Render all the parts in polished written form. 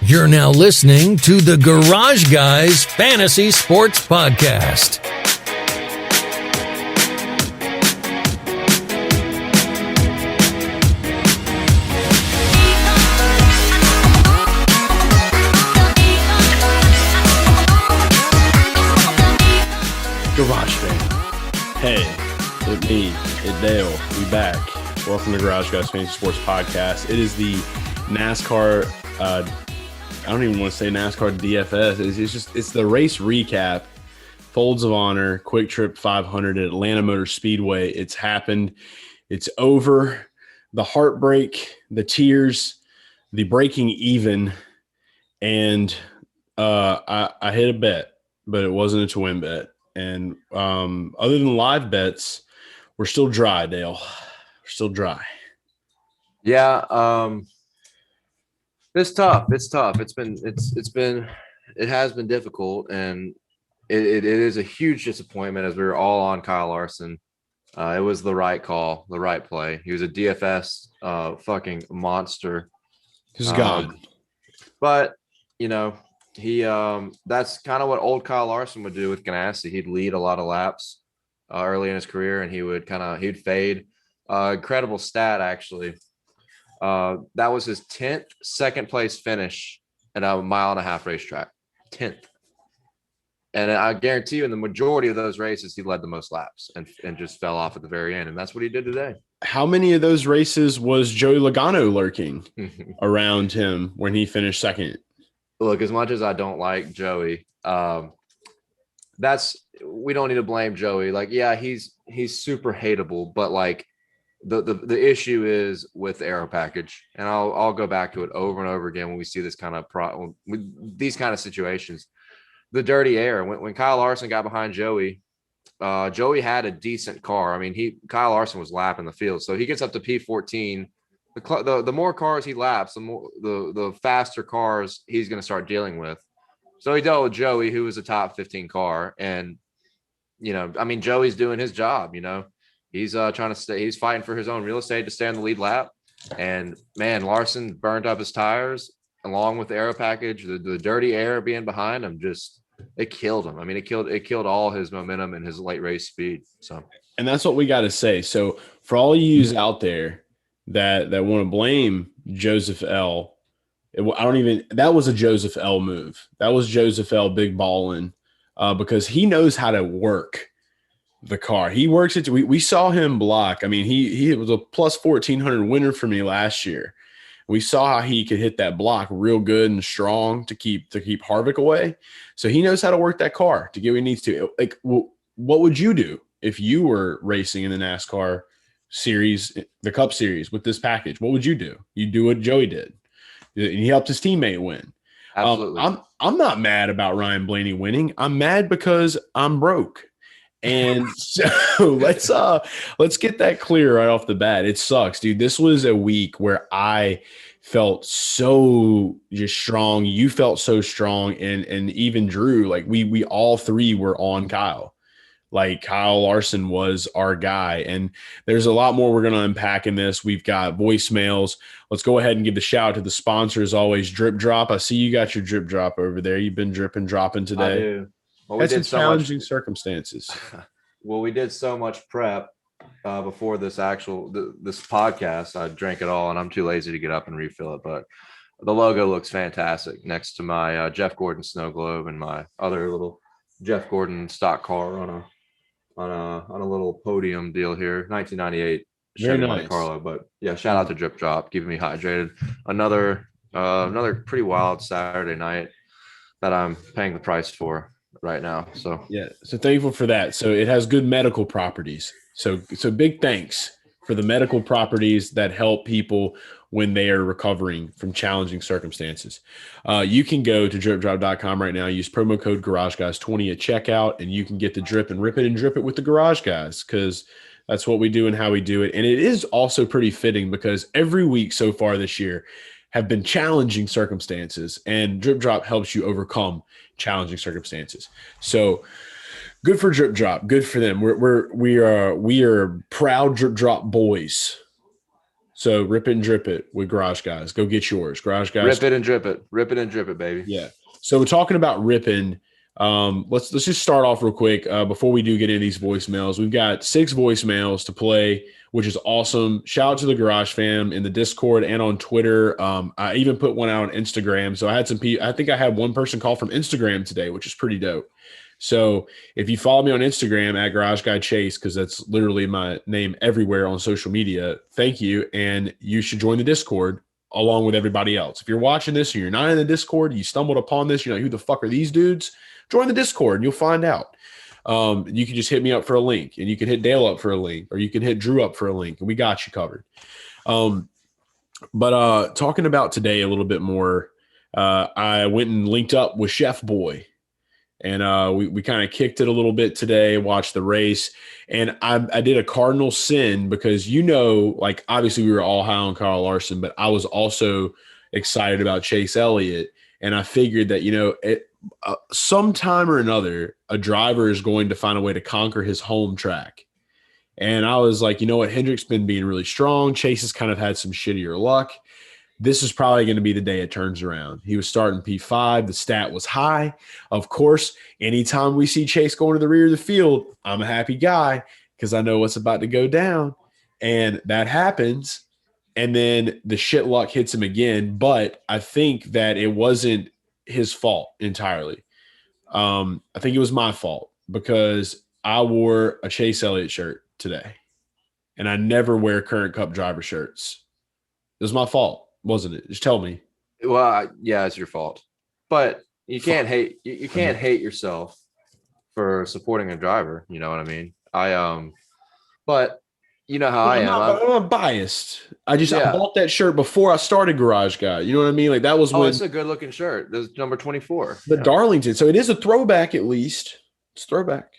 You're now listening to the Garage Guys Fantasy Sports Podcast. Garage fan. Hey, it's me, it's Dale. We back. Welcome to Garage Guys Fantasy Sports Podcast. It is the NASCAR, I don't even want to say NASCAR DFS. It's the race recap. Folds of Honor QuikTrip 500 at Atlanta Motor Speedway. It's happened. It's over. The heartbreak, the tears, the breaking even. And I hit a bet, but it wasn't a to-win bet. And other than live bets, we're still dry, Dale. We're still dry. Yeah, it's tough. It has been difficult, and it is a huge disappointment as we were all on Kyle Larson. It was the right call, the right play. He was a DFS fucking monster. He's gone. But you know, he that's kind of what old Kyle Larson would do with Ganassi. He'd lead a lot of laps early in his career, and he'd fade. Incredible stat, actually. That was his 10th second place finish at a 1.5 mile racetrack. 10th. And I guarantee you in the majority of those races, he led the most laps and just fell off at the very end. And that's what he did today. How many of those races was Joey Logano lurking around him when he finished second? Look, as much as I don't like Joey, we don't need to blame Joey. Like, yeah, he's super hateable, but like the issue is with the aero package, and I'll go back to it over and over again when we see this kind of with these kind of situations. The dirty air. When Kyle Larson got behind Joey, Joey had a decent car. I mean, Kyle Larson was lapping the field, so he gets up to P14. The more cars he laps, the faster cars he's going to start dealing with. So he dealt with Joey, who was a top 15 car, and I mean, Joey's doing his job. He's trying to stay. He's fighting for his own real estate to stay on the lead lap. And man, Larson burned up his tires along with the aero package. The dirty air being behind him it killed him. I mean, it killed all his momentum and his late race speed. So, and that's what we got to say. So for all you out there that want to blame Joseph L. That was a Joseph L move. That was Joseph L big ballin', because he knows how to work the car. He works it. We saw him block. I mean, he was a plus 1,400 winner for me last year. We saw how he could hit that block real good and strong to keep Harvick away. So he knows how to work that car to get what he needs to. Like, what would you do if you were racing in the NASCAR series, the Cup Series, with this package? What would you do? You do what Joey did. He helped his teammate win. Absolutely. I'm not mad about Ryan Blaney winning. I'm mad because I'm broke. And so let's get that clear right off the bat. It sucks, dude. This was a week where I felt so just strong. You felt so strong, and even Drew. Like we all three were on Kyle. Like Kyle Larson was our guy. And there's a lot more we're going to unpack in this. We've got voicemails. Let's go ahead and give the shout out to the sponsor as always, Drip Drop. I see you got your drip drop over there. You've been dripping, dropping today. I do. Well, That's some challenging circumstances. Well, we did so much prep before this podcast. I drank it all, and I'm too lazy to get up and refill it. But the logo looks fantastic next to my Jeff Gordon snow globe and my other little Jeff Gordon stock car on a little podium deal here. 1998 Very Chevy nice. Monte Carlo. But yeah, shout out to Drip Drop, keeping me hydrated. Another pretty wild Saturday night that I'm paying the price for right now. So thankful for that. So it has good medical properties. So big thanks for the medical properties that help people when they are recovering from challenging circumstances. You can go to dripdrop.com right now, use promo code GarageGuys20 at checkout, and you can get the drip and rip it and drip it with the Garage Guys, because that's what we do and how we do it. And it is also pretty fitting because every week so far this year have been challenging circumstances, and Drip Drop helps you overcome challenging circumstances. So good for Drip Drop. Good for them. We are proud Drip Drop boys. So rip it and drip it with Garage Guys. Go get yours. Garage Guys. Rip it and drip it. Rip it and drip it, baby. Yeah. So we're talking about ripping. Let's just start off real quick before we do get into these voicemails. We've got 6 voicemails to play, which is awesome. Shout out to the Garage Fam in the Discord and on Twitter. I even put one out on Instagram. So I had some people. I think I had one person call from Instagram today, which is pretty dope. So if you follow me on Instagram at Garage Guy Chase, because that's literally my name everywhere on social media, thank you. And you should join the Discord along with everybody else. If you're watching this and you're not in the Discord, you stumbled upon this, you're like, who the fuck are these dudes? Join the Discord and you'll find out. You can just hit me up for a link, and you can hit Dale up for a link, or you can hit Drew up for a link, and we got you covered. But talking about today a little bit more, I went and linked up with Chef Boy. And we kind of kicked it a little bit today, watched the race. And I did a cardinal sin because, like, obviously we were all high on Kyle Larson, but I was also excited about Chase Elliott. And I figured that, sometime or another, a driver is going to find a way to conquer his home track. And I was like, Hendrick's been being really strong. Chase has kind of had some shittier luck. This is probably going to be the day it turns around. He was starting P5. The stat was high. Of course, anytime we see Chase going to the rear of the field, I'm a happy guy because I know what's about to go down. And that happens. And then the shit luck hits him again. But I think that it wasn't his fault entirely. I think it was my fault because I wore a Chase Elliott shirt today. And I never wear current Cup driver shirts. It was my fault. Wasn't it? Just tell me. Well, yeah, it's your fault. But you can't hate you can't hate yourself for supporting a driver. You know what I mean? But you know how I am. I'm not biased. I bought that shirt before I started Garage Guy. You know what I mean? Like that was when it's a good looking shirt. That's number 24. The Darlington. So it is a throwback at least. It's throwback.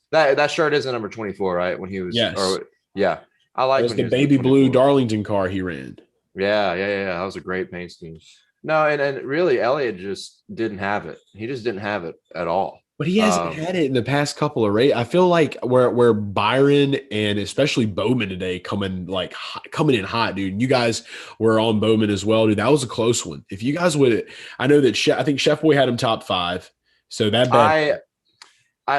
That shirt is a number 24, right? When he was yeah. I like the baby blue Darlington car he ran. Yeah. That was a great paint scheme. No, and really, Elliott just didn't have it. He just didn't have it at all. But he hasn't had it in the past couple of races. I feel like where Byron and especially Bowman today coming in hot, dude. You guys were on Bowman as well, dude. That was a close one. If you guys would, I know that I think Chef Boy had him top 5. So that bet.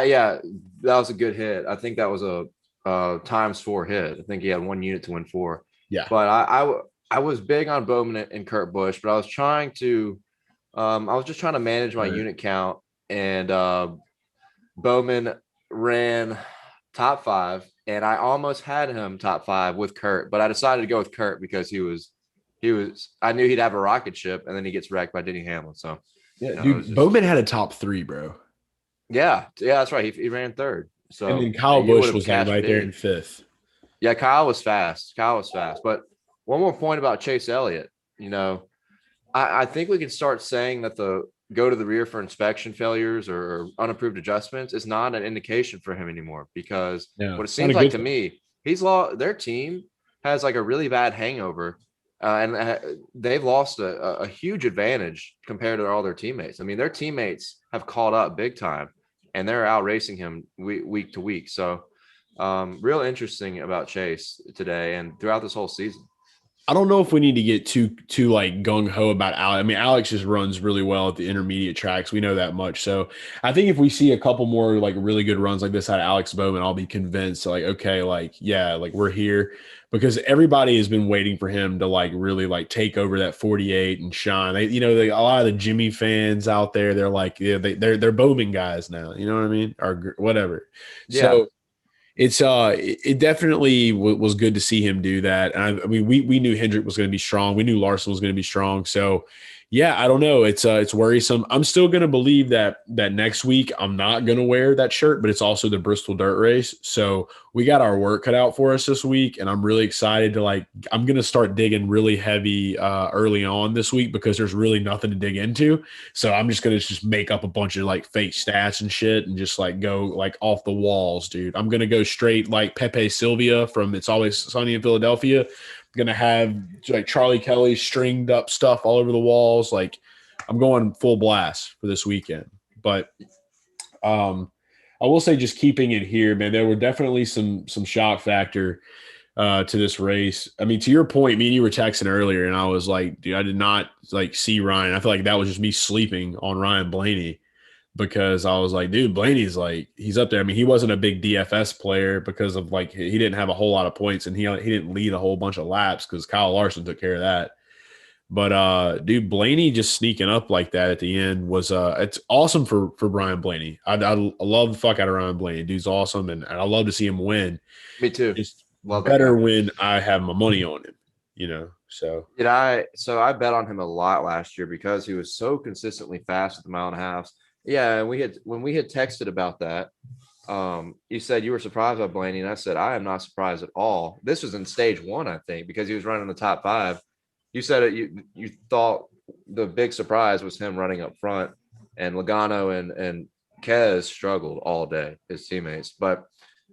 Yeah, that was a good hit. I think that was a ×4 hit. I think he had 1 unit to win 4. Yeah, but I was big on Bowman and Kurt Busch, but I was trying to, just trying to manage my unit count, and Bowman ran top 5, and I almost had him top 5 with Kurt, but I decided to go with Kurt because I knew he'd have a rocket ship, and then he gets wrecked by Denny Hamlin. So yeah, dude, Bowman had a top 3, bro. Yeah, that's right. He ran 3rd. So and then Kyle Busch was right there in 5th. Yeah, Kyle was fast. But one more point about Chase Elliott. I think we can start saying that the go to the rear for inspection failures or unapproved adjustments is not an indication for him anymore, because what it seems like to me, their team has like a really bad hangover, and they've lost a huge advantage compared to all their teammates. I mean, their teammates have caught up big time, and they're out racing him week to week. So real interesting about Chase today and throughout this whole season. I don't know if we need to get too like gung ho about Alex. I mean, Alex just runs really well at the intermediate tracks. We know that much. So I think if we see a couple more like really good runs like this out of Alex Bowman, I'll be convinced like, okay, like, yeah, like we're here, because everybody has been waiting for him to like really like take over that 48 and shine. A lot of the Jimmy fans out there, they're like, yeah, they're Bowman guys now. You know what I mean? Or whatever. Yeah. So it definitely was good to see him do that. And I mean, we knew Hendrick was going to be strong. We knew Larson was going to be strong. So yeah, I don't know. It's worrisome. I'm still going to believe that next week I'm not going to wear that shirt, but it's also the Bristol Dirt Race. So we got our work cut out for us this week, and I'm really excited to I'm going to start digging really heavy early on this week, because there's really nothing to dig into. So I'm just going to just make up a bunch of like fake stats and shit and just like go like off the walls, dude. I'm going to go straight like Pepe Sylvia from It's Always Sunny in Philadelphia. Going to have like Charlie Kelly stringed up stuff all over the walls. Like I'm going full blast for this weekend. But I will say, just keeping it here, man, there were definitely some shock factor to this race. I mean, to your point, me and you were texting earlier, and I was like, dude, I did not like see Ryan. I feel like that was just me sleeping on Ryan Blaney, because I was like, dude, Blaney's like, he's up there. I mean, he wasn't a big DFS player because of like he didn't have a whole lot of points, and he didn't lead a whole bunch of laps because Kyle Larson took care of that. But dude, Blaney just sneaking up like that at the end was it's awesome for Brian Blaney. I love the fuck out of Ryan Blaney. Dude's awesome, and I love to see him win. Me too. It's Love better when I have my money on him, you know. So I bet on him a lot last year because he was so consistently fast at the mile and a half. Yeah, and when we had texted about that, you said you were surprised by Blaney, and I said I am not surprised at all. This was in stage 1, I think, because he was running the top 5. You said it, you thought the big surprise was him running up front, and Logano and Kez struggled all day, his teammates. But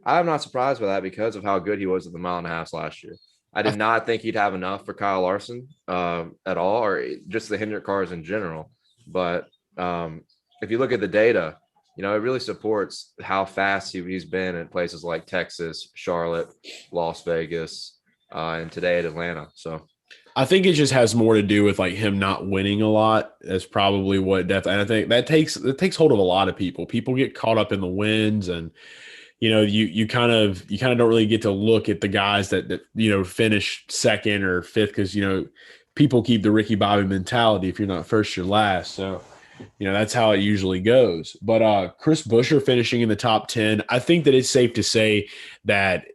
I'm not surprised by that because of how good he was at the mile and a half last year. I did not think he'd have enough for Kyle Larson at all, or just the Hendrick cars in general. But if you look at the data, it really supports how fast he's been in places like Texas, Charlotte, Las Vegas, and today at Atlanta. So I think it just has more to do with like him not winning a lot. That's probably what and I think that takes hold of a lot of people. People get caught up in the wins, and you kind of don't really get to look at the guys that finish second or fifth, because people keep the Ricky Bobby mentality. If you're not first, you're last. So that's how it usually goes. But Chris Buescher finishing in the top 10, I think that it's safe to say that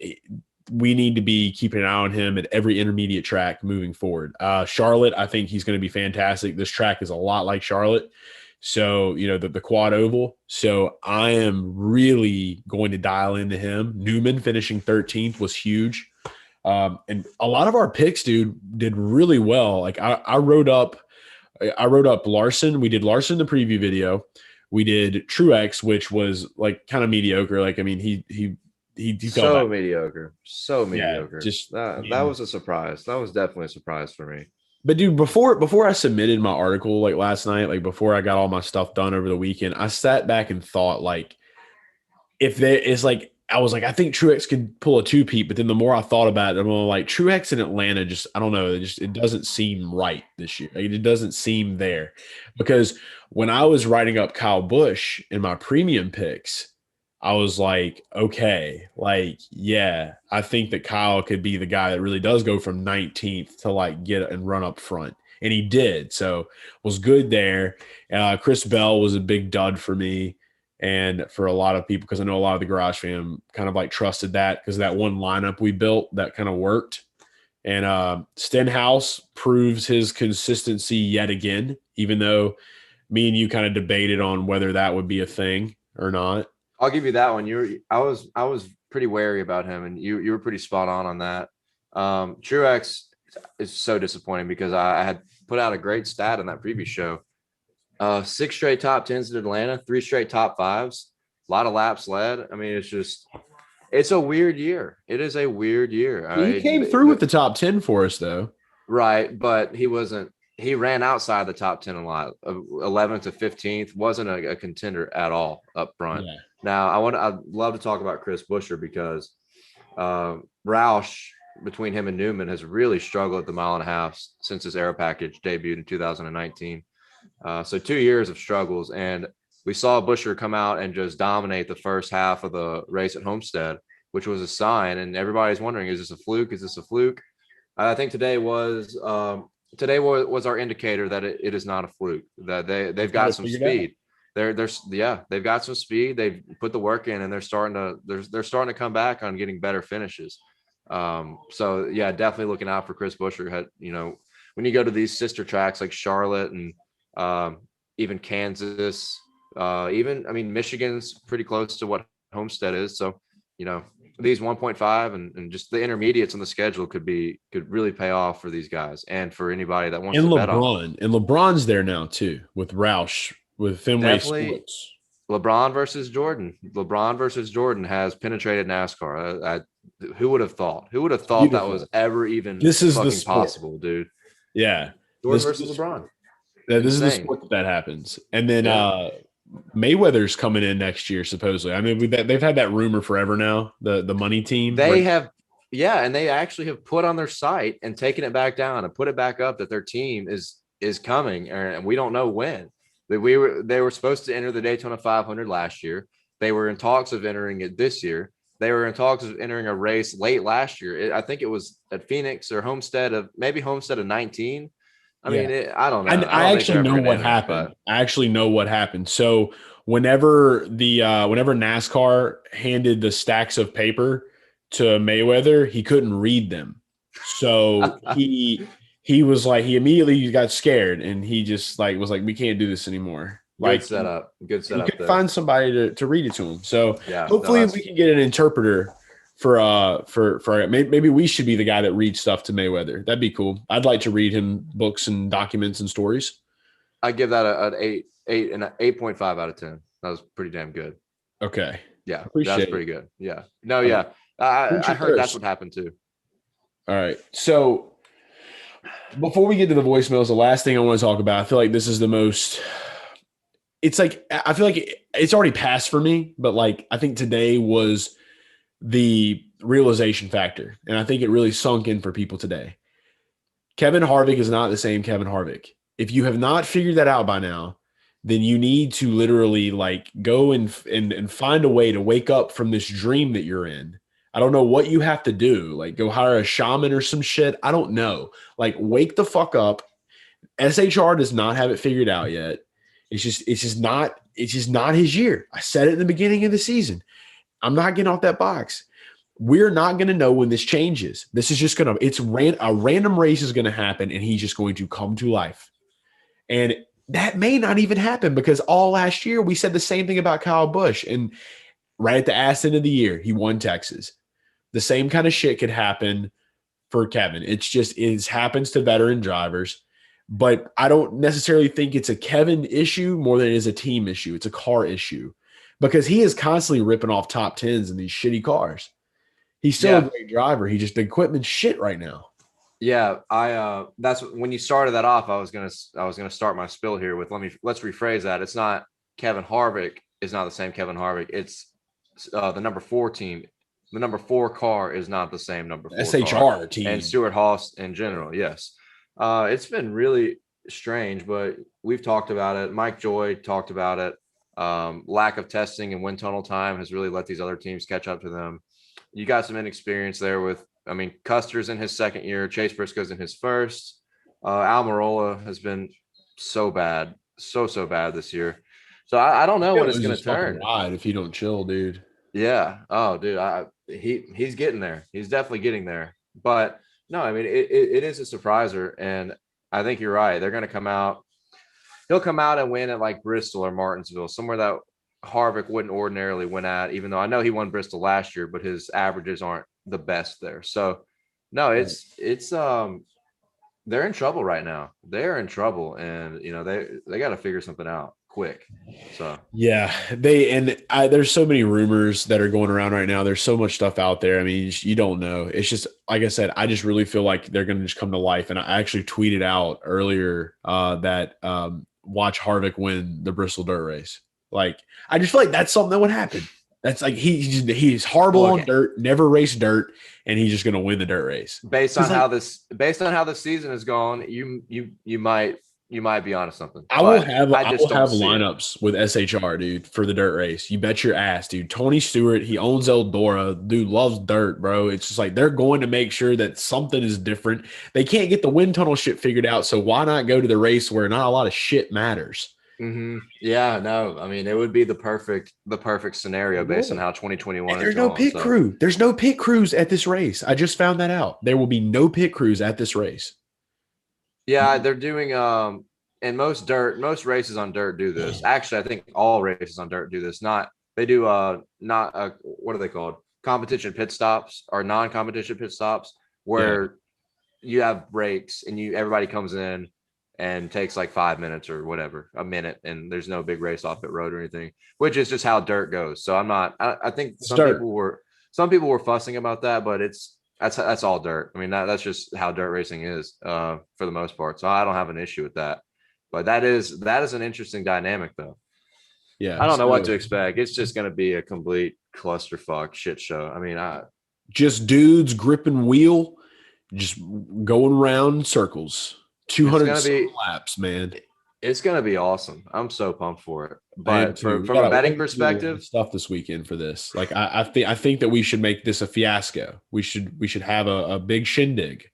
we need to be keeping an eye on him at every intermediate track moving forward. Charlotte, I think he's going to be fantastic. This track is a lot like Charlotte. So, the quad oval. So I am really going to dial into him. Newman finishing 13th was huge. And a lot of our picks, dude, did really well. Like I wrote up Larson. We did Larson in the preview video. We did Truex, which was like kind of mediocre. Like, I mean, he so mediocre. So yeah, mediocre. Just that was a surprise. That was definitely a surprise for me. But dude, before I submitted my article like last night, like before I got all my stuff done over the weekend, I sat back and thought, like, I was like, I think Truex could pull a two-peat, but then the more I thought about it, I'm like, Truex in Atlanta, just, I don't know, it doesn't seem right this year. Like, it doesn't seem there, because when I was writing up Kyle Busch in my premium picks, I was like, okay, like, yeah, I think that Kyle could be the guy that really does go from 19th to like get and run up front. And he did. So was good there. Chris Bell was a big dud for me and for a lot of people, because I know a lot of the Garage fam kind of like trusted that because that one lineup we built that kind of worked. And Stenhouse proves his consistency yet again, even though me and you kind of debated on whether that would be a thing or not. I'll give you that one. I was pretty wary about him, and you were pretty spot on that. Truex is so disappointing because I had put out a great stat in that previous show. 6 straight top 10s in Atlanta, 3 straight top 5s, a lot of laps led. I mean, it's a weird year. It is a weird year. He came through with the top 10 for us, though. Right, but he ran outside the top 10 a lot. 11th to 15th, wasn't a contender at all up front. Yeah. Now, I'd love to talk about Chris Buescher because Roush, between him and Newman, has really struggled at the mile and a half since his aero package debuted in 2019. So 2 years of struggles, and we saw Buescher come out and just dominate the first half of the race at Homestead, which was a sign. And everybody's wondering, is this a fluke? Is this a fluke? I think today was our indicator that it is not a fluke. That they've got some speed. They've got some speed. They've put the work in, and they're starting to come back on getting better finishes. So yeah, definitely looking out for Chris Buescher. When you go to these sister tracks like Charlotte and even Kansas, Michigan's pretty close to what Homestead is. So, these 1.5 and just the intermediates on the schedule could really pay off for these guys and for anybody that wants to bet on. And LeBron's there now too with Roush, with Fenway Sports. LeBron versus Jordan has penetrated NASCAR. Who would have thought? Who would have thought that was ever even possible, dude? Yeah. Jordan versus LeBron. This is the sport that happens. And then Mayweather's coming in next year, supposedly. I mean, they've had that rumor forever now, the money team. They have Yeah, and they actually have put on their site and taken it back down and put it back up that their team is coming, and we don't know when. They were supposed to enter the Daytona 500 last year. They were in talks of entering it this year. They were in talks of entering a race late last year. I think it was at Phoenix or Homestead of 19. I mean, I don't know. I actually know what happened. I actually know what happened. So whenever whenever NASCAR handed the stacks of paper to Mayweather, he couldn't read them. So he immediately got scared, and he just was like, we can't do this anymore. Good setup. He could find somebody to read it to him. So hopefully we can get an interpreter for maybe we should be the guy that reads stuff to Mayweather. That'd be cool. I'd like to read him books and documents and stories. I give that an 8.5 out of 10. That was pretty damn good. Okay. Yeah, that's pretty good. Yeah. No, yeah. I heard that's what happened too. All right. So before we get to the voicemails, the last thing I want to talk about, I feel like this is the most. It's like I feel like it's already passed for me, but I think today was the realization factor, and I think it really sunk in for people today. Kevin Harvick is not the same Kevin Harvick. If you have not figured that out by now, then you need to literally go and find a way to wake up from this dream that you're in. I don't know what you have to do, go hire a shaman or some shit. I don't know. Wake the fuck up. SHR does not have it figured out yet. It's just not his year. I said it in the beginning of the season. I'm not getting off that box. We're not going to know when this changes. This is just a random race is going to happen, and he's just going to come to life. And that may not even happen, because all last year we said the same thing about Kyle Busch, and right at the end of the year, he won Texas. The same kind of shit could happen for Kevin. It happens to veteran drivers, but I don't necessarily think it's a Kevin issue more than it is a team issue. It's a car issue, because he is constantly ripping off top tens in these shitty cars. He's still a great driver. The equipment's shit right now. Yeah, that's when you started that off. I was gonna start my spill here with let's rephrase that. It's not Kevin Harvick is not the same Kevin Harvick. It's the number 4 team. The number 4 car is not the same number 4 SHR car. Team and Stewart Haas in general. Yes, it's been really strange, but we've talked about it. Mike Joy talked about it. Lack of testing and wind tunnel time has really let these other teams catch up to them. You got some inexperience there Custer's in his second year. Chase Briscoe's in his first. Almirola has been so bad, so bad this year. So I don't know when it's going to turn. If you don't chill, dude. Yeah. Oh, dude. He's getting there. He's definitely getting there. But no, it is a surpriser, and I think you're right. They're going to come out. He'll come out and win at Bristol or Martinsville, somewhere that Harvick wouldn't ordinarily win at, even though I know he won Bristol last year, but his averages aren't the best there. So no, it's they're in trouble right now. They're in trouble, and they got to figure something out quick. So yeah, there's so many rumors that are going around right now. There's so much stuff out there. You don't know. It's just, like I said, I just really feel like they're going to just come to life. And I actually tweeted out earlier that watch Harvick win the Bristol dirt race. I just feel like that's something that would happen. That's he's horrible on dirt, never raced dirt, and he's just going to win the dirt race. Based on how this season is going, you might be onto something. I will have lineups with SHR, dude, for the dirt race. You bet your ass, dude. Tony Stewart, he owns Eldora. Dude loves dirt, bro. It's just they're going to make sure that something is different. They can't get the wind tunnel shit figured out, so why not go to the race where not a lot of shit matters? Mm-hmm. Yeah, no, it would be the perfect scenario based on how 2021 is. There's no pit crew. There's no pit crews at this race. I just found that out. There will be no pit crews at this race. Yeah, they're doing and most races on dirt do this. Actually, I think all races on dirt do this. What are they called? Competition pit stops or non-competition pit stops, where you have breaks and everybody comes in and takes 5 minutes or whatever, a minute, and there's no big race off pit road or anything, which is just how dirt goes. So I think some people were fussing about that, but that's all dirt. That's just how dirt racing is for the most part. So I don't have an issue with that. But that is an interesting dynamic, though. Yeah, I don't know what to expect. It's just going to be a complete clusterfuck shit show. just dudes gripping wheel, just going around in circles. 200 laps, man. It's gonna be awesome. I'm so pumped for it. But from a betting perspective, stuff this weekend for this. Like I think that we should make this a fiasco. We should have a big shindig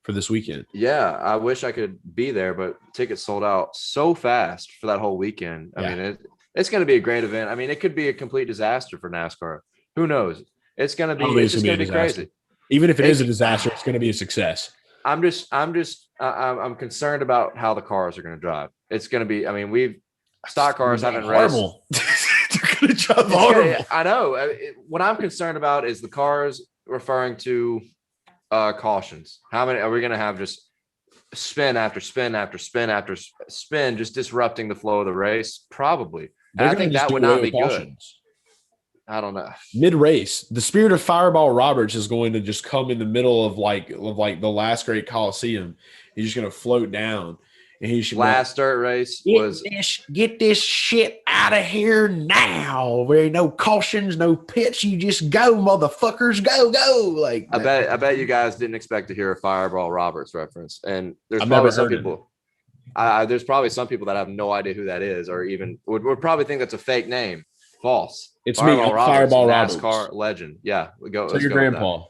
for this weekend. Yeah, I wish I could be there, but tickets sold out so fast for that whole weekend. I mean, it's going to be a great event. I mean, it could be a complete disaster for NASCAR. Who knows? It's going to be. It's just going to be crazy. Even if it is a disaster, it's going to be a success. I'm concerned about how the cars are going to drive. It's going to be. I mean, stock cars haven't raced. They're going to drive horrible. I know. What I'm concerned about is the cars referring to cautions. How many are we going to have? Just spin after spin after spin after spin, just disrupting the flow of the race? Probably. I think that would not be good. I don't know. Mid-race, the spirit of Fireball Roberts is going to just come in the middle of like the last great Coliseum. He's just going to float down, and he should. Last dirt race get this shit out of here now. There ain't no cautions, no pits. You just go, motherfuckers, go. Like I bet you guys didn't expect to hear a Fireball Roberts reference, and there's I've probably never some heard people. There's probably some people that have no idea who that is, or even would probably think that's a fake name. False. It's Fireball Roberts, Fireball Roberts, NASCAR legend. Yeah, So your grandpa.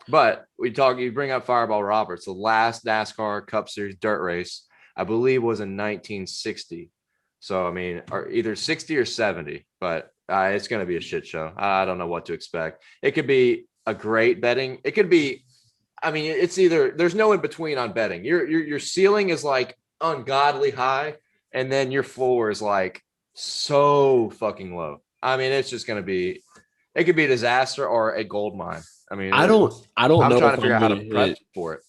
But you bring up Fireball Roberts, the last NASCAR Cup Series dirt race, I believe, was in 1960. So I mean, or either 60 or 70. But it's going to be a shit show. I don't know what to expect. It could be a great betting. It could be. I mean, it's either there's no in between on betting. Your ceiling is like ungodly high, and then your floor is like so fucking low. I mean, it's just going to be, it could be a disaster or a gold mine. I mean, I don't know. I'm trying to figure out how to prep for it.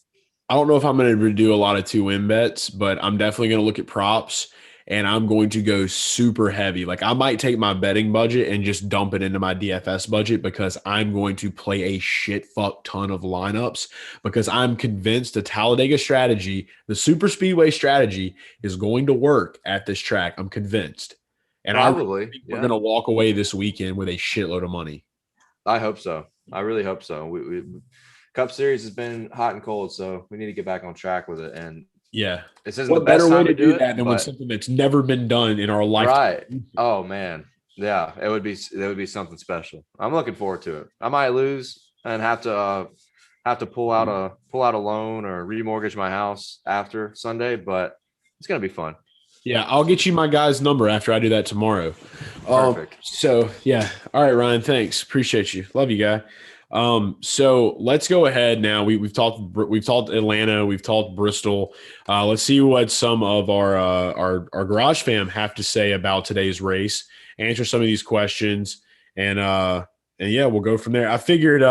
I don't know if I'm going to do a lot of 2-win bets, but I'm definitely going to look at props, and I'm going to go super heavy. Like I might take my betting budget and just dump it into my DFS budget because I'm going to play a shit fuck ton of lineups because I'm convinced the Talladega strategy, the super speedway strategy is going to work at this track. I'm convinced. And probably we're going to walk away this weekend with a shitload of money. I hope so. I really hope so. We Cup Series has been hot and cold, so we need to get back on track with it. And this isn't the best time to do that than with something that's never been done in our life. Right. Oh man. Yeah, it would be something special. I'm looking forward to it. I might lose and have to pull out a loan or remortgage my house after Sunday, but it's going to be fun. Yeah, I'll get you my guy's number after I do that tomorrow. Perfect. So yeah. All right, Ryan. Thanks. Appreciate you. Love you, guy. So let's go ahead now. We've talked Atlanta. We've talked Bristol. Let's see what some of our garage fam have to say about today's race. Answer some of these questions, and yeah, we'll go from there. I figured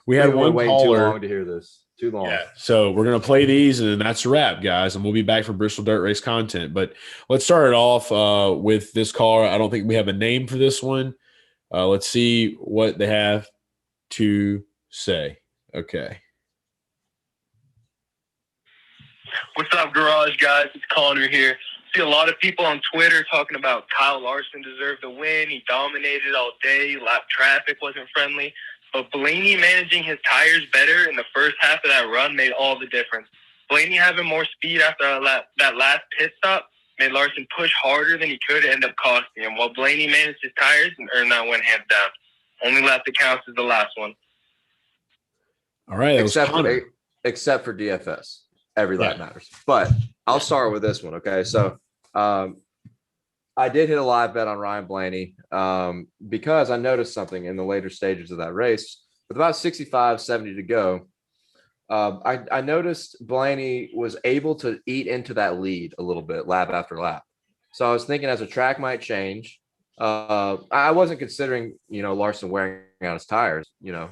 we had one caller. Too long to hear this. Too long. Yeah. So we're going to play these, and then that's a wrap, guys. And we'll be back for Bristol Dirt Race content. But let's start it off with this caller. I don't think we have a name for this one. Let's see what they have to say. Okay. What's up, garage guys? It's Connor here. See a lot of people on Twitter talking about Kyle Larson deserved the win. He dominated all day. Lap traffic wasn't friendly. But Blaney managing his tires better in the first half of that run made all the difference. Blaney having more speed after that last pit stop made Larson push harder than he could and end up costing him, while Blaney managed his tires and earned that win hands down. Only lap that counts is the last one. All right. Except for DFS. Every lap matters. But I'll start with this one, okay? So I did hit a live bet on Ryan Blaney because I noticed something in the later stages of that race. With about 65, 70 to go, I noticed Blaney was able to eat into that lead a little bit, lap after lap. So I was thinking as the track might change, I wasn't considering, Larson wearing out his tires,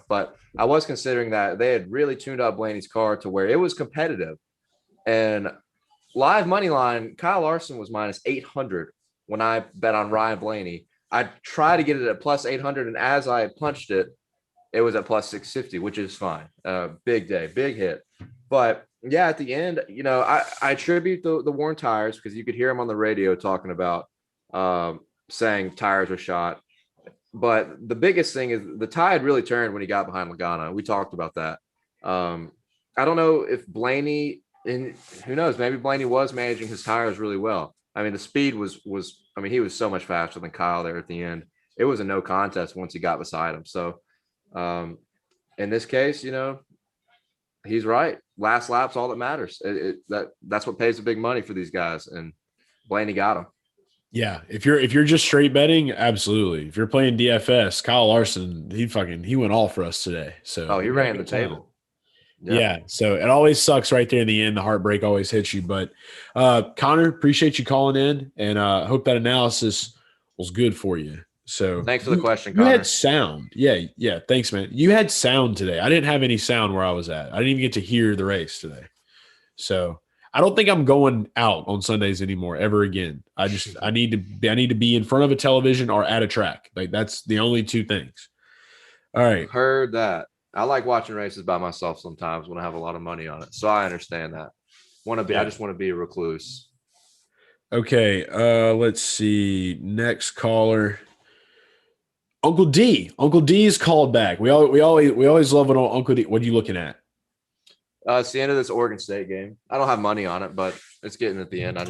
but I was considering that they had really tuned up Blaney's car to where it was competitive. And live money line, Kyle Larson was minus 800 when I bet on Ryan Blaney. I tried to get it at plus 800, and as I punched it, it was at plus 650, which is fine. Big day, big hit. But yeah, at the end, I attribute the worn tires because you could hear him on the radio talking about saying tires were shot. But the biggest thing is the tide really turned when he got behind Logano. We talked about that. I don't know if Blaney, and who knows, maybe Blaney was managing his tires really well. I mean, the speed was he was so much faster than Kyle there at the end. It was a no contest once he got beside him. So in this case, he's right. Last lap's all that matters. That's what pays the big money for these guys, and Blaney got him. Yeah, if you're just straight betting, absolutely. If you're playing DFS, Kyle Larson, he went all for us today. So he ran the table. Yeah, so it always sucks right there in the end. The heartbreak always hits you. But Connor, appreciate you calling in, and hope that analysis was good for you. So thanks for the question, Connor. You had sound. Yeah. Thanks, man. You had sound today. I didn't have any sound where I was at. I didn't even get to hear the race today. So I don't think I'm going out on Sundays anymore ever again. I need to be in front of a television or at a track. Like that's the only two things. All right. Heard that. I like watching races by myself sometimes when I have a lot of money on it. So I understand that. I just want to be a recluse. Okay. Let's see. Next caller. Uncle D. Uncle D is called back. We always love it on Uncle D. What are you looking at? It's the end of this Oregon State game. I don't have money on it, but it's getting at the end. I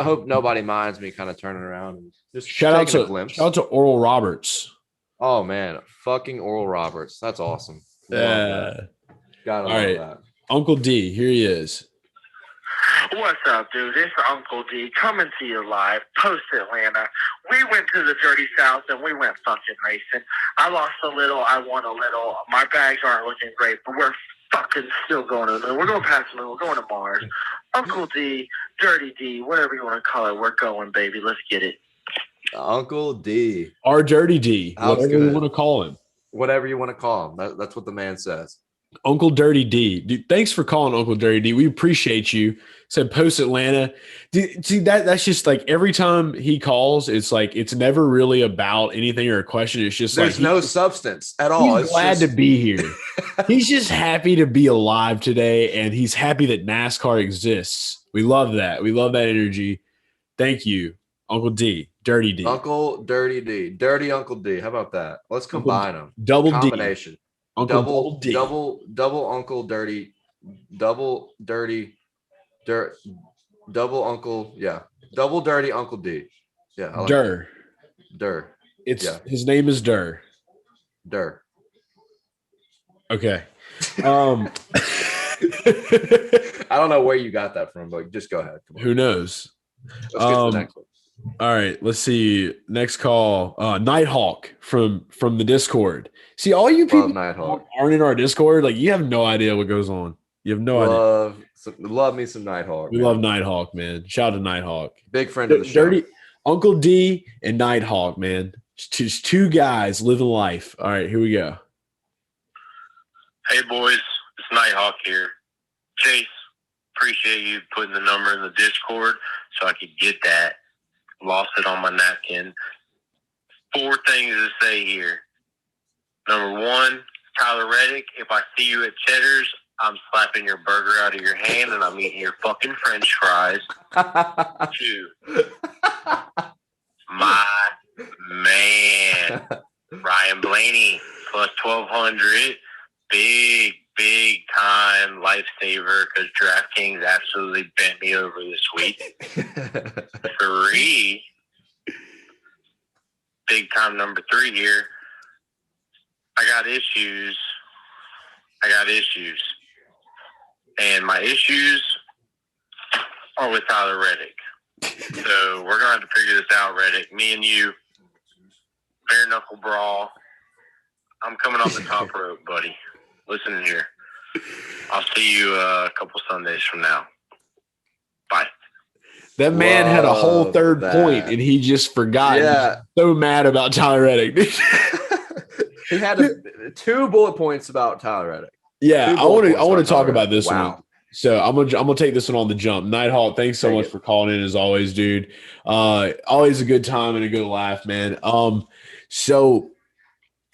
hope nobody minds me kind of turning around and just shout out to Oral Roberts. Oh man, fucking Oral Roberts. That's awesome. Gotta love that. Uncle D, here he is. What's up, dude? It's Uncle D coming to you live, post Atlanta. We went to the Dirty South and we went fucking racing. I lost a little, I won a little. My bags aren't looking great, but we're fucking still going to the moon. We're going past the moon. We're going to Mars. Uncle D, Dirty D, whatever you want to call it, we're going, baby. Let's get it. Uncle D. Our Dirty D. Whatever you want to call him. Whatever you want to call him. That's what the man says. Uncle Dirty D. Dude, thanks for calling Uncle Dirty D. We appreciate you. Said post Atlanta. Dude, see that's just like every time he calls, it's like it's never really about anything or a question. It's just there's no substance at all. He's glad to be here. He's just happy to be alive today, and he's happy that NASCAR exists. We love that. We love that energy. Thank you, Uncle D. Dirty D. Uncle Dirty D. Dirty Uncle D. How about that? Let's combine them. Double combination. D. Uncle double Uncle Dirty. Double Dirty. Double Uncle. Yeah. Double Dirty Uncle D. Yeah. I like Durr. Durr. His name is Durr. Durr. Okay. I don't know where you got that from, but just go ahead. Who knows? Let's get to the next one. All right, let's see. Next call, Nighthawk from the Discord. See, all you people aren't in our Discord. Like, you have no idea what goes on. You have no idea. Love me some Nighthawk. We love Nighthawk, man. Shout out to Nighthawk. Big friend of the show. Dirty Uncle D and Nighthawk, man. Just two guys living life. All right, here we go. Hey, boys. It's Nighthawk here. Chase, appreciate you putting the number in the Discord so I could get that. Lost it on my napkin. 4 things to say here. Number 1, Tyler Reddick, if I see you at Cheddar's, I'm slapping your burger out of your hand and I'm eating your fucking French fries. 2, my man, Ryan Blaney, plus 1,200. Big time lifesaver because DraftKings absolutely bent me over this week. 3, big time number 3 here. I got issues. And my issues are with Tyler Reddick. So we're going to have to figure this out, Reddick. Me and you, bare knuckle brawl. I'm coming off the top rope, buddy. Listen in here. I'll see you a couple Sundays from now. Bye. That man had a whole third point, and he just forgot. Yeah. He's so mad about Tyler Reddick. He had 2 bullet points about Tyler Reddick. Yeah, I want to talk about this one. So I'm gonna take this one on the jump. Nighthawk, thanks so much for calling in as always, dude. Always a good time and a good laugh, man. So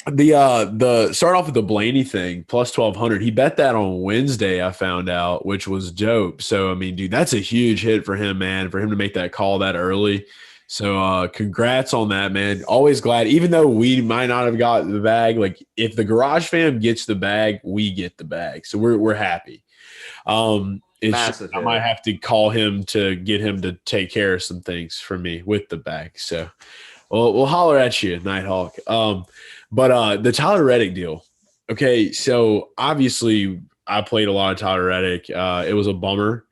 the start off with the Blaney thing, plus 1,200. He bet that on Wednesday, I found out, which was dope. So I mean, dude, that's a huge hit for him, man. For him to make that call that early. So congrats on that, man. Always glad, even though we might not have got the bag, like if the Garage Fam gets the bag, we get the bag. So we're happy. I might have to call him to get him to take care of some things for me with the bag. So we'll holler at you, Nighthawk. But the Tyler Reddick deal. Okay, so obviously I played a lot of Tyler Reddick. It was a bummer.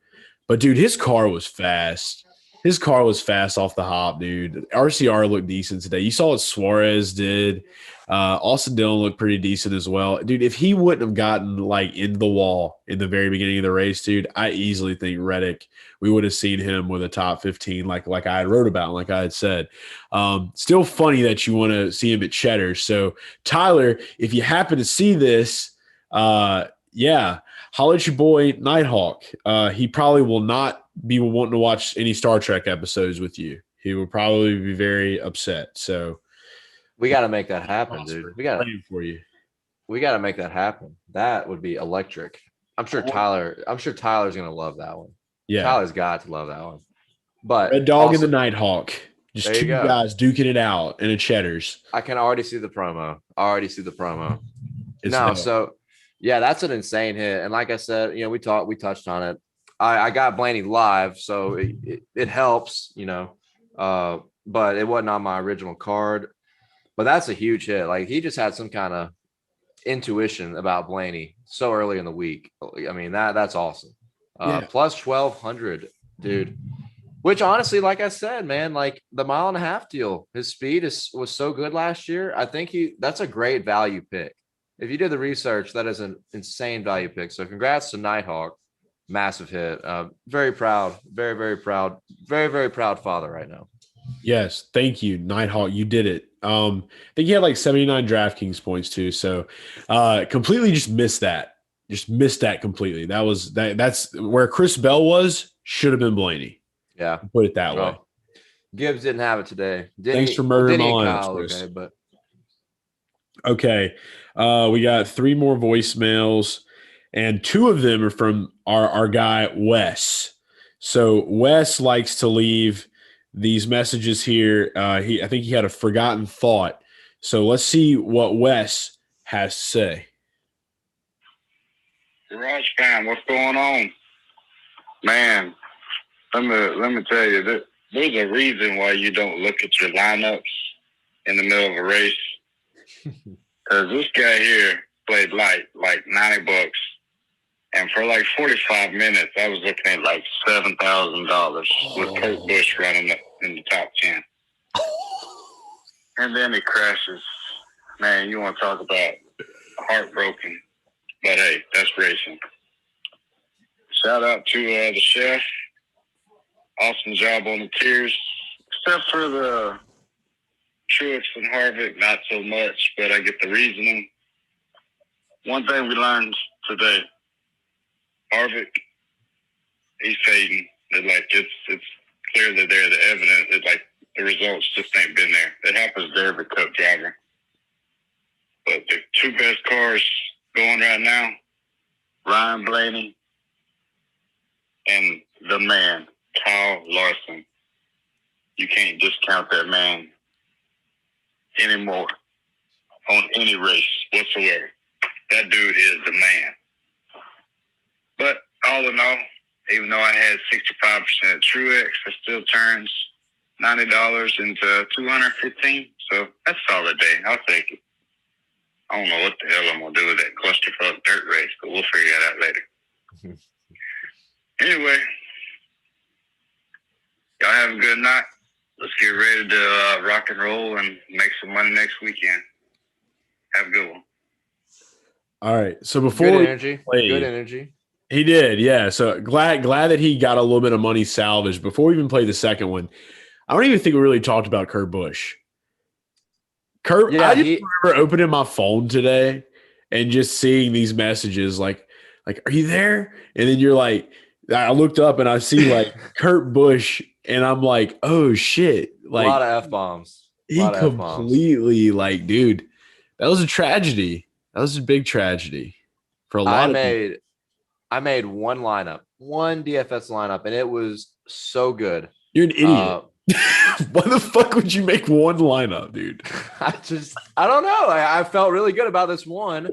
But, dude, his car was fast. His car was fast off the hop, dude. RCR looked decent today. You saw what Suarez did. Austin Dillon looked pretty decent as well. Dude, if he wouldn't have gotten, like, into the wall in the very beginning of the race, dude, I easily think Reddick, we would have seen him with a top 15 like I had wrote about, like I had said. Still funny that you want to see him at Cheddar. So, Tyler, if you happen to see this, yeah, holler at your boy Nighthawk. He probably will not be wanting to watch any Star Trek episodes with you. He will probably be very upset. So we got to make that happen, dude. We got to make that happen. That would be electric. I'm sure Tyler's gonna love that one. Yeah, Tyler's got to love that one. But Red Dog and the Nighthawk, just two go. guys duking it out in a Cheddars. I can already see the promo. It's so. Yeah, that's an insane hit. And like I said, we touched on it. I got Blaney live, so it helps, but it wasn't on my original card. But that's a huge hit. Like, he just had some kind of intuition about Blaney so early in the week. I mean, that's awesome. Plus 1,200, dude. Which honestly, like I said, man, like the 1.5 mile deal, his speed was so good last year. I think that's a great value pick. If you did the research, that is an insane value pick. So congrats to Nighthawk. Massive hit. Very proud. Very, very proud. Very, very proud father right now. Yes. Thank you, Nighthawk. You did it. I think he had like 79 DraftKings points too. So completely just missed that. Just missed that completely. That's where Chris Bell should have been Blaney. Yeah. Put it that way. Gibbs didn't have it today. Thanks for murdering my lines, Chris. Okay. We got 3 more voicemails, and 2 of them are from our guy, Wes. So Wes likes to leave these messages here. I think he had a forgotten thought. So let's see what Wes has to say. Garage Fam, what's going on? Man, let me tell you, there's a reason why you don't look at your lineups in the middle of a race. Because this guy here played like $90, and for like 45 minutes, I was looking at like $7,000 with Kurt Busch running in the top 10. And then he crashes. Man, you want to talk about heartbroken. But hey, that's racing. Shout out to the chef. Awesome job on the tiers. Except for the Truex and Harvick, not so much, but I get the reasoning. One thing we learned today, Harvick, he's fading. It's clear that they're the evidence. It's like the results just ain't been there. It happens to every Cup driver. But the 2 best cars going right now, Ryan Blaney and the man, Kyle Larson. You can't discount that man anymore on any race whatsoever. That dude is the man. But all in all, even though I had 65% Truex, it still turns $90 into $215. So that's a solid day. I'll take it. I don't know what the hell I'm going to do with that clusterfuck dirt race, but we'll figure that out later. Anyway, y'all have a good night. Let's get ready to rock and roll and make some money next weekend. Have a good one. All right. So before good energy. He did, yeah. So glad that he got a little bit of money salvaged. Before we even play the second one, I don't even think we really talked about Kurt Busch. I just remember opening my phone today and just seeing these messages like, are you there? And then you're like, I looked up and I see like Kurt Busch, and I'm like, oh shit! Like a lot of F-bombs. He completely like, dude, that was a tragedy. That was a big tragedy for a lot of people. I made one DFS lineup, and it was so good. You're an idiot. Why the fuck would you make one lineup, dude? I don't know. I felt really good about this one.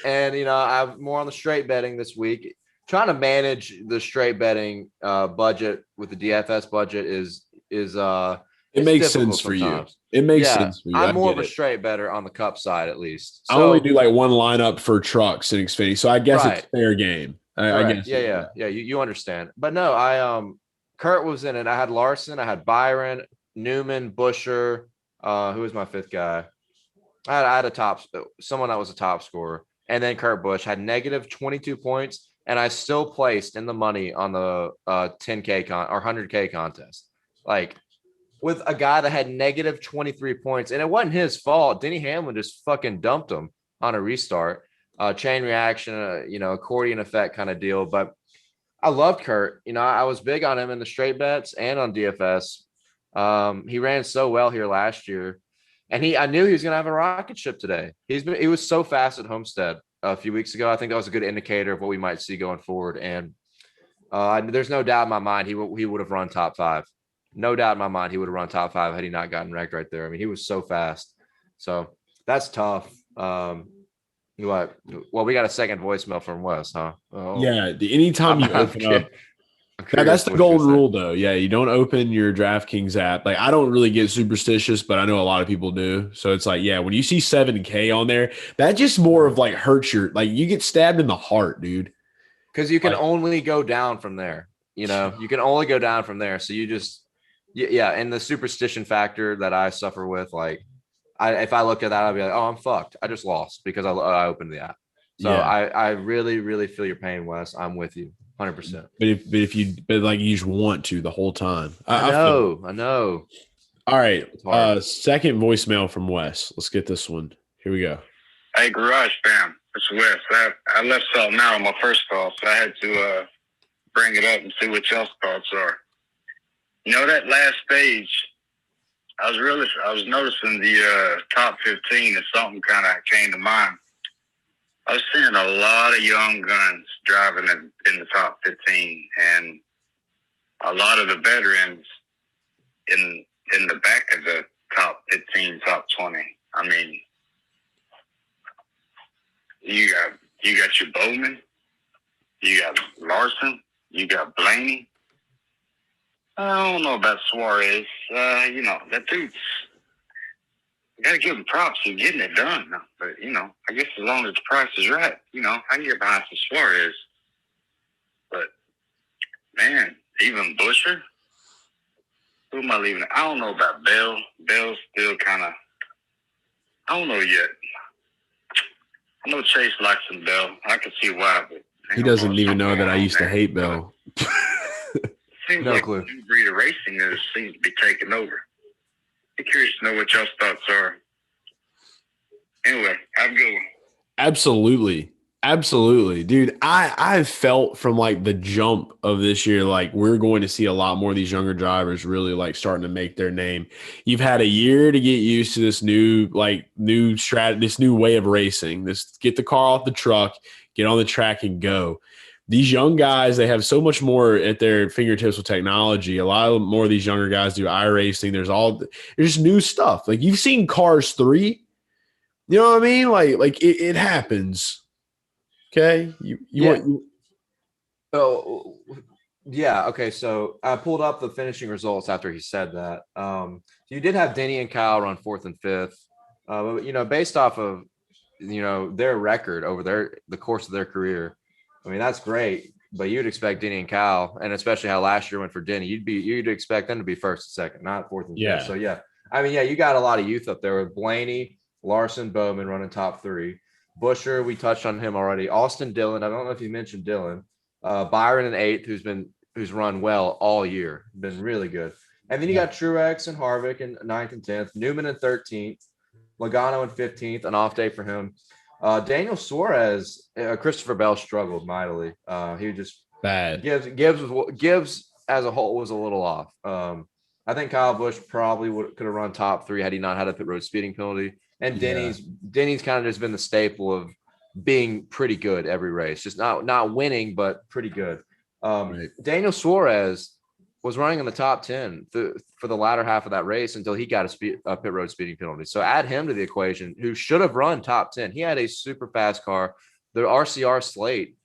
And, I'm more on the straight betting this week. Trying to manage the straight betting budget with the DFS budget is it makes sense for you. It makes sense for you. I'm more of a straight better on the cup side, at least. So, I only do like one lineup for trucks and Xfinity, so I guess it's fair game. I guess. Yeah. You understand. But no, Kurt was in it. I had Larson, I had Byron, Newman, Buescher. Who was my fifth guy? I had someone that was a top scorer, and then Kurt Busch had negative 22 points, and I still placed in the money on the 10K or 100K contest. Like, with a guy that had negative 23 points, and it wasn't his fault. Denny Hamlin just fucking dumped him on a restart, chain reaction, accordion effect kind of deal. But I loved Kurt. I was big on him in the straight bets and on DFS. He ran so well here last year, and I knew he was going to have a rocket ship today. He was so fast at Homestead a few weeks ago. I think that was a good indicator of what we might see going forward. And there's no doubt in my mind he would have run top 5. No doubt in my mind he would have run top 5 had he not gotten wrecked right there. I mean, he was so fast. So that's tough. What? Well, we got a second voicemail from Wes, huh? Oh. Yeah. Anytime you open up. That's the golden rule, though. Yeah, you don't open your DraftKings app. Like, I don't really get superstitious, but I know a lot of people do. So it's like, yeah, when you see 7K on there, that just more of like hurts you get stabbed in the heart, dude. Because you can only go down from there. You can only go down from there. So you just, and the superstition factor that I suffer with, like, if I look at that, I'd be like, oh, I'm fucked. I just lost because I opened the app. So I really, really feel your pain, Wes. I'm with you. 100%. But you just want to the whole time. I know. All right. Second voicemail from Wes. Let's get this one. Here we go. Hey, Garage fam. It's Wes. I left something out on my first call, so I had to bring it up and see what y'all's thoughts are. That last stage, I was noticing the top 15 and something kind of came to mind. I was seeing a lot of young guns driving in the top 15, and a lot of the veterans in the back of the top 15, top 20. I mean, you got your Bowman, you got Larson, you got Blaney. I don't know about Suarez. That dude's. I gotta give him props for getting it done. But, I guess as long as the price is right, I can get behind some Suarez. But, man, even Buescher, who am I leaving? I don't know about Bell. Bell's still kind of, I don't know yet. I know Chase likes some Bell. I can see why, but he doesn't even know that I used to hate Bell. Seems no like clue. New breed of racing seems to be taking over. I'm curious to know what y'all's thoughts are. Anyway, have a good one. Absolutely. Dude, I've felt from like the jump of this year, like we're going to see a lot more of these younger drivers really like starting to make their name. You've had a year to get used to this new strategy, this new way of racing. Get the car off the truck, get on the track and go. These young guys, they have so much more at their fingertips with technology. A lot more of these younger guys do iRacing. There's new stuff. Like you've seen Cars 3. You know what I mean? Like it happens. Okay. Okay. So I pulled up the finishing results after he said that. You did have Denny and Kyle run 4th and 5th. But based off of their record over the course of their career, I mean, that's great, but you'd expect Denny and Kyle, and especially how last year went for Denny, you'd expect them to be 1st and 2nd, not 4th and 5th. So you got a lot of youth up there with Blaney, Larson, Bowman running top 3. Buescher, we touched on him already. Austin Dillon, I don't know if you mentioned Dillon. Byron in 8th, who's run well all year, been really good. And then you got Truex and Harvick in 9th and 10th, Newman in 13th, Logano in 15th, an off day for him. Daniel Suarez, Christopher Bell struggled mightily. He just bad. Gibbs as a whole was a little off. I think Kyle Busch probably could have run top 3 had he not had a pit road speeding penalty. And Denny's kind of just been the staple of being pretty good every race, just not winning, but pretty good. Right. Daniel Suarez, was running in the top 10 for the latter half of that race until he got a pit road speeding penalty. So add him to the equation, who should have run top 10. He had a super fast car. The RCR slate,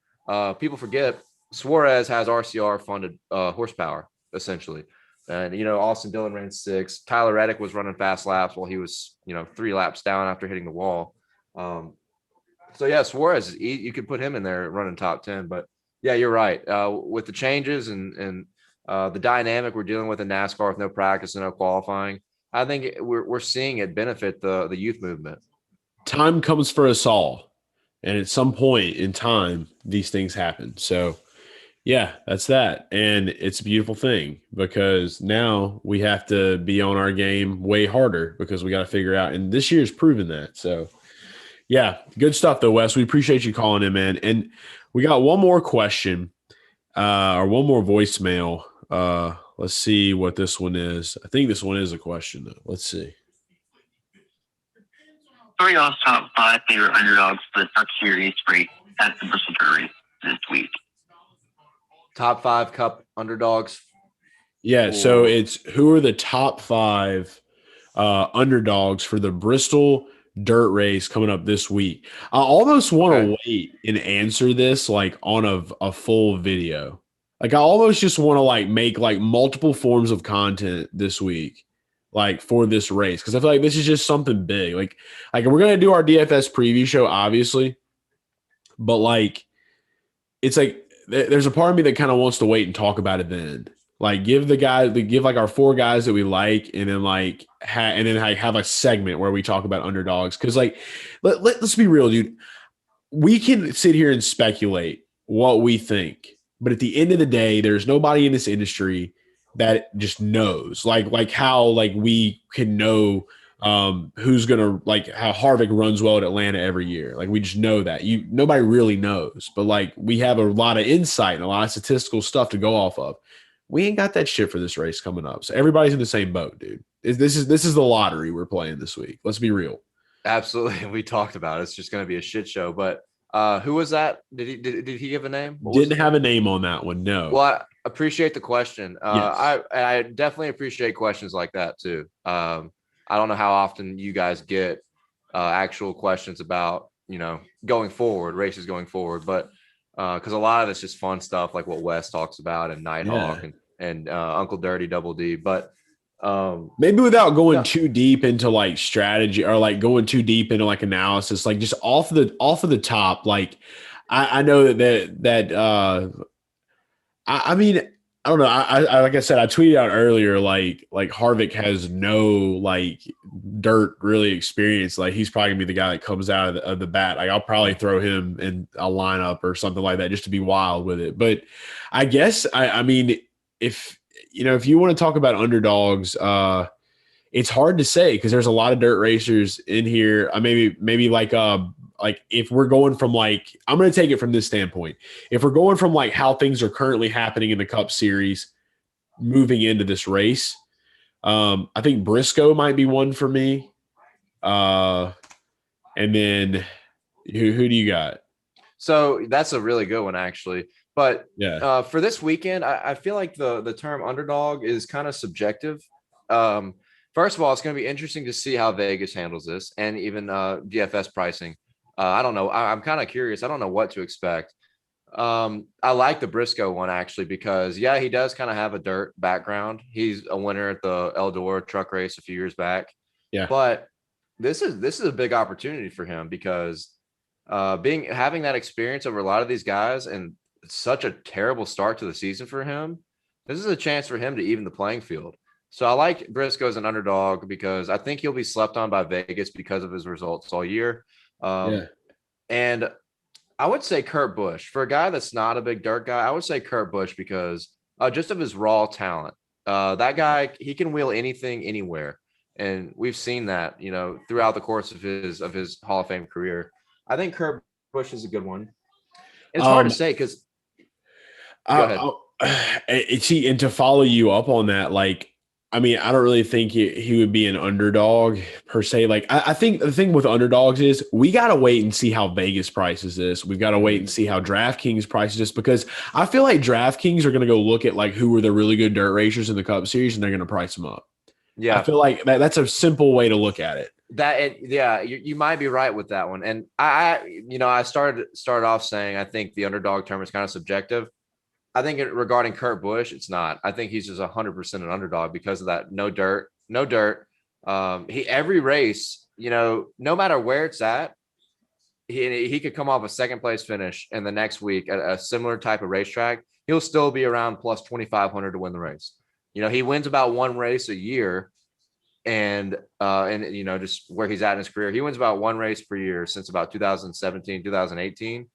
people forget Suarez has RCR funded horsepower, essentially. And, Austin Dillon ran 6. Tyler Reddick was running fast laps while he was, 3 laps down after hitting the wall. So, yeah, Suarez, you could put him in there running top 10. But, yeah, you're right. With the changes and the dynamic we're dealing with in NASCAR with no practice and no qualifying, I think we're seeing it benefit the youth movement. Time comes for us all. And at some point in time, these things happen. So, yeah, that's that. And it's a beautiful thing because now we have to be on our game way harder because we got to figure out. And this year's proven that. So, yeah, good stuff, though, Wes. We appreciate you calling in, man. And we got one more question or one more voicemail. Let's see what this one is. I think this one is a question, though. Let's see. Three y'all's top 5 favorite underdogs for the Truck Series race at the Bristol Dirt Race this week. Top 5 Cup underdogs. Yeah, so it's who are the top 5 underdogs for the Bristol Dirt Race coming up this week? I almost want to wait and answer this like on a full video. Like I almost just want to make multiple forms of content this week. For this race, because I feel like this is just something big. Like we're gonna do our DFS preview show, obviously, but it's there's a part of me that kind of wants to wait and talk about it then. Give our 4 guys that we like, and then have a segment where we talk about underdogs. Because let's be real, dude. We can sit here and speculate what we think, but at the end of the day, there's nobody in this industry that just knows how we can know who's gonna how Harvick runs well at Atlanta every year. We just know that nobody really knows, but we have a lot of insight and a lot of statistical stuff to go off of. We ain't got that shit for this race coming up, so everybody's in the same boat, dude. This is the lottery we're playing this week. Let's be real. Absolutely, we talked about it. It's just going to be a shit show. But who was that? Did he give a name? Didn't have a name on that one. No. Well, I appreciate the question. Yes. I definitely appreciate questions like that too. I don't know how often you guys get actual questions about going forward, races going forward, but because a lot of it's just fun stuff like what Wes talks about and Nighthawk and Uncle Dirty Double D. But maybe without going too deep into strategy or going too deep into analysis, just off of the top, I know that I mean, I don't know. I like I said, I tweeted out earlier, Harvick has no dirt really experience. He's probably gonna be the guy that comes out of the bat. I'll probably throw him in a lineup or something like that just to be wild with it. But I guess I mean, if you want to talk about underdogs, it's hard to say because there's a lot of dirt racers in here. Maybe if we're going from I'm going to take it from this standpoint. If we're going from how things are currently happening in the Cup Series moving into this race, I think Briscoe might be one for me. And then who do you got? So that's a really good one, actually. But yeah, for this weekend, I feel like the term underdog is kind of subjective. First of all, it's going to be interesting to see how Vegas handles this and even DFS pricing. I don't know. I'm kind of curious. I don't know what to expect. I like the Briscoe one actually because he does kind of have a dirt background. He's a winner at the Eldora truck race a few years back. Yeah. But this is a big opportunity for him because having that experience over a lot of these guys and such a terrible start to the season for him, this is a chance for him to even the playing field. So I like Briscoe as an underdog because I think he'll be slept on by Vegas because of his results all year. And I would say Kurt Busch for a guy that's not a big dirt guy. I would say Kurt Busch because just of his raw talent. That guy, he can wheel anything, anywhere, and we've seen that throughout the course of his Hall of Fame career. I think Kurt Busch is a good one. It's hard to say because. Go ahead. And to follow you up on that, I mean, I don't really think he would be an underdog per se. Like, I think the thing with underdogs is we got to wait and see how Vegas prices this. We've got to wait and see how DraftKings prices this, because I feel like DraftKings are going to go look at like who are the really good dirt racers in the Cup Series, and they're going to price them up. Yeah. I feel like that's a simple way to look at it. You might be right with that one. And I started off saying I think the underdog term is kind of subjective. I think regarding Kurt Busch, it's not. I think he's just 100% an underdog because of that no dirt. Every race, no matter where it's at, he could come off a second place finish, and the next week at a similar type of racetrack, he'll still be around plus 2,500 to win the race. He wins about one race a year, and just where he's at in his career, he wins about one race per year since about 2017, 2018.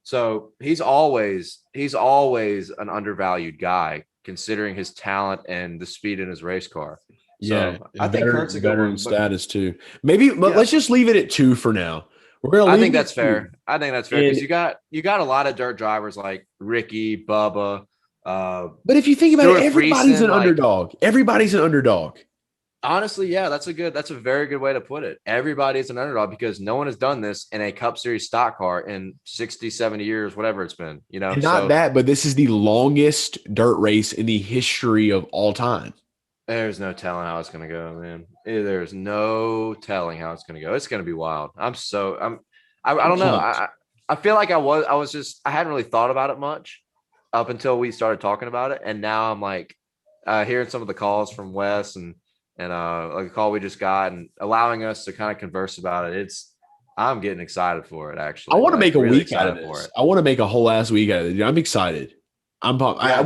So he's always an undervalued guy considering his talent and the speed in his race car. So I think Kurt's a veteran status too. Maybe let's just leave it at 2 for now. I think that's fair. Because you got a lot of dirt drivers like Ricky, Bubba. But if you think about it, everybody's an underdog. Everybody's an underdog. Honestly, yeah, that's a very good way to put it. Everybody's an underdog because no one has done this in a Cup Series stock car in 60, 70 years, whatever it's been, And but this is the longest dirt race in the history of all time. There's no telling how it's going to go, man. There's no telling how it's going to go. It's going to be wild. I don't know. I feel like I hadn't really thought about it much up until we started talking about it. And now I'm like hearing some of the calls from Wes and like a call we just got and allowing us to kind of converse about it. I'm getting excited for it. Actually, I want to make a week out of this. I want to make a whole ass week out of it. I'm excited. I'm pumped. Yeah.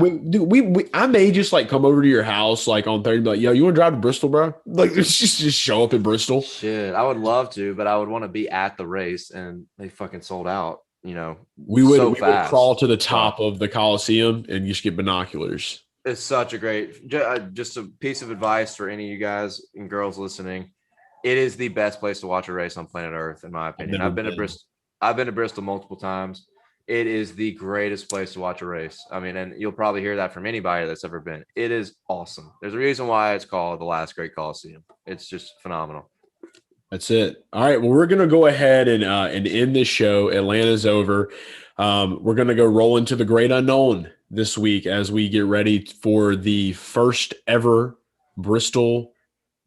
I may just like come over to your house like on Thursday, and be like, yo, you want to drive to Bristol, bro? Like just show up in Bristol. Shit, I would love to, but I would want to be at the race, and they fucking sold out. We would crawl to the top of the Coliseum and just get binoculars. It's such a great, just a piece of advice for any of you guys and girls listening. It is the best place to watch a race on planet Earth, in my opinion. I've been to Bristol multiple times. It is the greatest place to watch a race. I mean, and you'll probably hear that from anybody that's ever been. It is awesome. There's a reason why it's called the last great Coliseum. It's just phenomenal. That's it. All right. Well, we're going to go ahead and end this show. Atlanta's over. We're going to go roll into the great unknown this week as we get ready for the first ever Bristol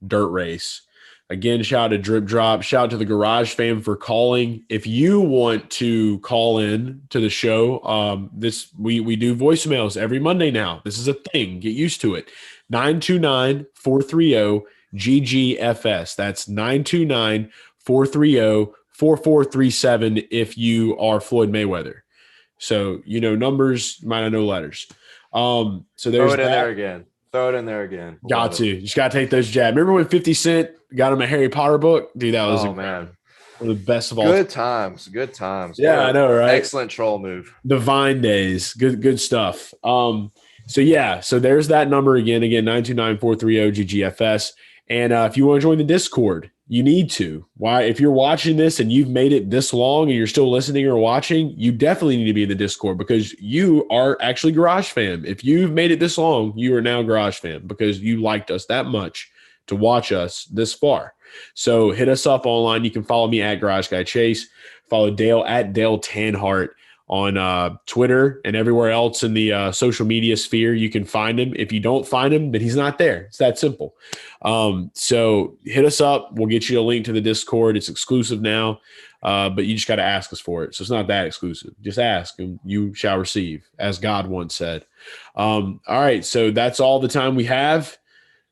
dirt race. Again, shout out to Drip Drop. Shout out to the Garage Fam for calling. If you want to call in to the show, we do voicemails every Monday now. This is a thing. Get used to it. 929-430-GGFS. That's 929-430-4437 if you are Floyd Mayweather. So, numbers, you might not know letters. So there's Throw it in there again. Got to. Just got to take those jabs. Remember when 50 Cent got him a Harry Potter book? Dude, that was man. One of the best of all. Good times. Yeah, I know, right? Excellent troll move. The Vine days. Good stuff. So there's that number again, 929-430-GGFS. And if you want to join the Discord, you need to. Why? If you're watching this and you've made it this long and you're still listening or watching, you definitely need to be in the Discord because you are actually Garage Fam. If you've made it this long, you are now Garage Fam because you liked us that much to watch us this far. So hit us up online. You can follow me at Garage Guy Chase. Follow Dale at Dale Tanhardt on Twitter and everywhere else in the social media sphere. You can find him. If you don't find him, then he's not there. It's that simple. So hit us up. We'll get you a link to the Discord. It's exclusive now, but you just got to ask us for it. So it's not that exclusive. Just ask and you shall receive, as God once said. All right. So that's all the time we have.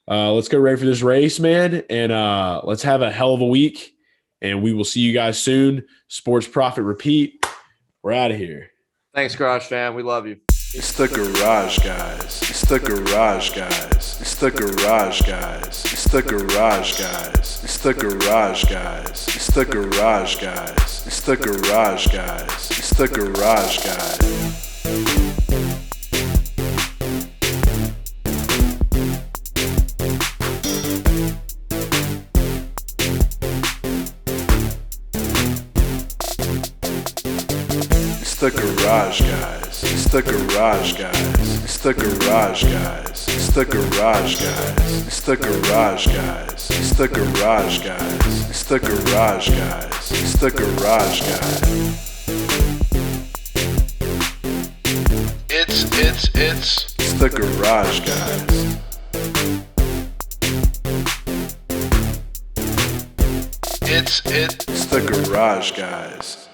Let's get ready for this race, man. And let's have a hell of a week. And we will see you guys soon. Sports Profit Repeat. We're out of here. Thanks, Garage Fam. We love you. It's the Garage Guys. It's the Garage Guys. It's the Garage Guys. It's the Garage Guys. It's the Garage Guys. It's the Garage Guys. It's the Garage Guys. It's the Garage Guys. The Garage Guys. It's the garage guys. It's the garage guys. It's the garage guys. It's the garage guys. It's the garage guys. It's the garage guys. It's the garage guys. It's the garage guys. It's the garage guys.